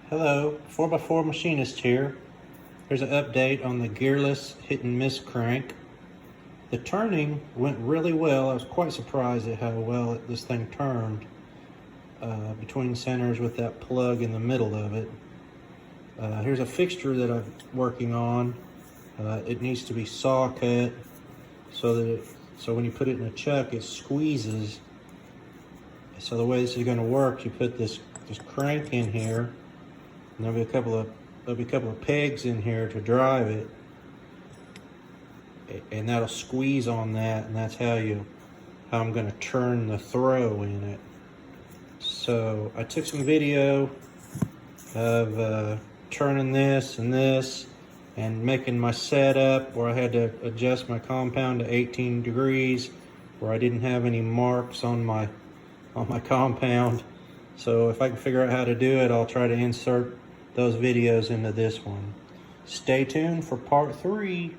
Hello, 4x4 machinist here. Here's an update on the Gearless hit and miss crank. The turning went really well. I was quite surprised at how well this thing turned between centers with that plug in the middle of it. Here's a fixture that I'm working on. It needs to be saw cut so when you put it in a chuck, it squeezes. So the way this is going to work, you put this crank in here. And there'll be a couple of pegs in here to drive it, and that'll squeeze on that, and that's how I'm going to turn the throw in it. So I took some video of turning this and making my setup where I had to adjust my compound to 18 degrees, where I didn't have any marks on my compound. So if I can figure out how to do it, I'll try to insert those videos into this one. Stay tuned for part 3.